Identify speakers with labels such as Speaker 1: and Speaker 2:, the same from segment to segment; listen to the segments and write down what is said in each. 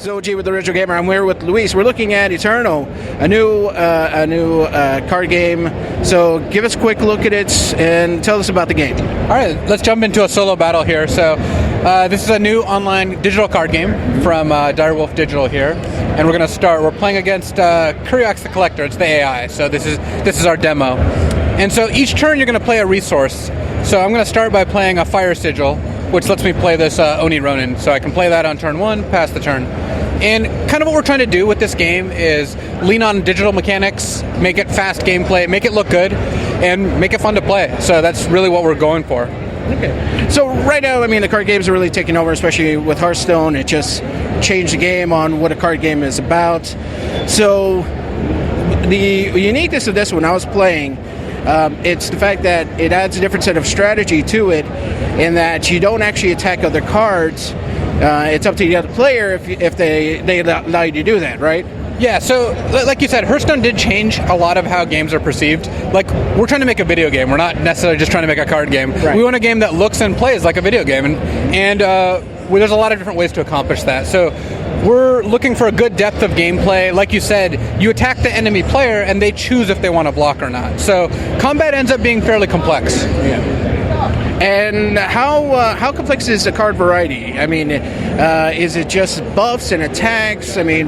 Speaker 1: So G with the Original Gamer. I'm here with Luis. We're looking at Eternal, a new card game. So give us a quick look at it and tell us about the game.
Speaker 2: All right, let's jump into a solo battle here. So this is a new online digital card game from Direwolf Digital here, and we're going to start. We're playing against Kuriox the Collector. It's the AI. So this is our demo. And so each turn you're going to play a resource. So I'm going to start by playing a Fire Sigil, which lets me play this Oni Ronin. So I can play that on turn one, pass the turn. And kind of what we're trying to do with this game is lean on digital mechanics, make it fast gameplay, make it look good, and make it fun to play. So that's really what we're going for.
Speaker 1: Okay. So right now, I mean, the card games are really taking over, especially with Hearthstone. It just changed the game on what a card game is about. So the uniqueness of this one, I was playing, it's the fact that it adds a different set of strategy to it, in that you don't actually attack other cards. It's up to the other player if they allow you to do that, right?
Speaker 2: Yeah, so like you said, Hearthstone did change a lot of how games are perceived. Like, we're trying to make a video game. We're not necessarily just trying to make a card game.
Speaker 1: Right.
Speaker 2: We want a game that looks and plays like a video game, and there's a lot of different ways to accomplish that. So we're looking for a good depth of gameplay. Like you said, you attack the enemy player, and they choose if they want to block or not. So combat ends up being fairly complex.
Speaker 1: Yeah. And how complex is the card variety? I mean, is it just buffs and attacks? I mean,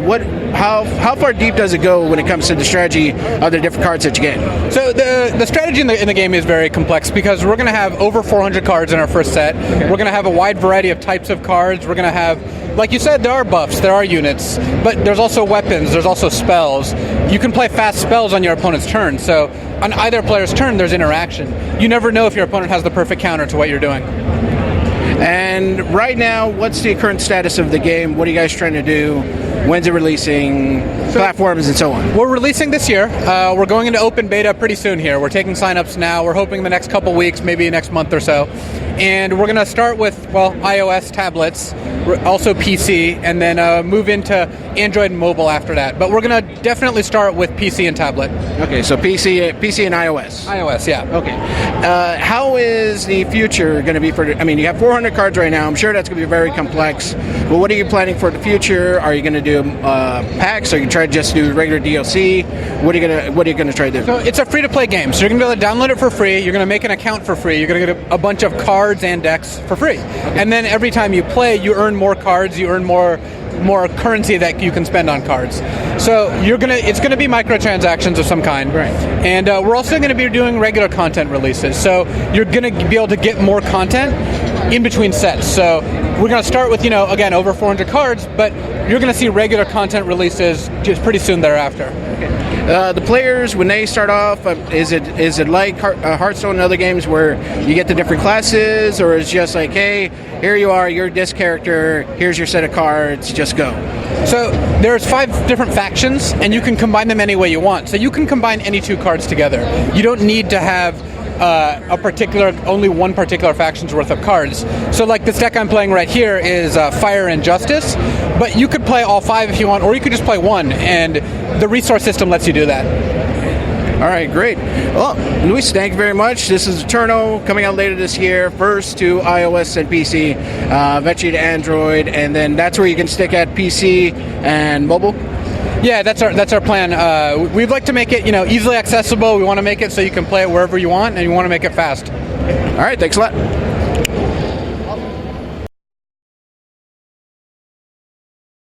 Speaker 1: how far deep does it go when it comes to the strategy of the different cards that you get?
Speaker 2: So the strategy in the game is very complex because we're going to have over 400 cards in our first set. Okay. We're going to have a wide variety of types of cards. We're going to have, like you said, there are buffs, there are units, but there's also weapons, there's also spells. You can play fast spells on your opponent's turn. So on either player's turn, there's interaction. You never know if your opponent has the perfect counter to what you're doing.
Speaker 1: And right now, what's the current status of the game? What are you guys trying to do? When's it releasing? Platforms and so on.
Speaker 2: We're releasing this year. We're going into open beta pretty soon here. We're taking signups now. We're hoping the next couple weeks, maybe next month or so. And we're going to start with, iOS tablets, also PC, and then move into Android and mobile after that. But we're going to definitely start with PC and tablet.
Speaker 1: Okay, so PC and iOS.
Speaker 2: iOS, yeah.
Speaker 1: Okay. How is the future going to be for? I mean, you have 400 cards right now. I'm sure that's going to be very complex. But what are you planning for the future? Are you going to do PAX? Are you trying to just do regular DLC? What are you going to try to do?
Speaker 2: So it's a free-to-play game. So you're going to be able to download it for free. You're going to make an account for free. You're going to get a bunch of cards and decks for free. Okay. And then every time you play, you earn more cards. You earn more currency that you can spend on cards. So it's going to be microtransactions of some kind.
Speaker 1: Right.
Speaker 2: And we're also going to be doing regular content releases. So you're going to be able to get more content in between sets. So we're going to start with, again, over 400 cards, but you're going to see regular content releases just pretty soon thereafter.
Speaker 1: Okay. The players, when they start off, is it like Hearthstone and other games where you get the different classes, or is it just like, hey, here you are, you're this character, here's your set of cards, just go?
Speaker 2: So there's 5 different factions, and you can combine them any way you want. So you can combine any 2 cards together. You don't need to have only one particular faction's worth of cards. So like this deck I'm playing right here is Fire and Justice, but you could play all 5 if you want, or you could just play one, and the resource system lets you do that.
Speaker 1: All right, great. Well, Luis, thank you very much. This is Eternal, coming out later this year, first to iOS and PC, eventually to Android, and then that's where you can stick at PC and mobile.
Speaker 2: Yeah, that's our plan. We'd like to make it, easily accessible. We want to make it so you can play it wherever you want, and we want to make it fast.
Speaker 1: All right, thanks a lot.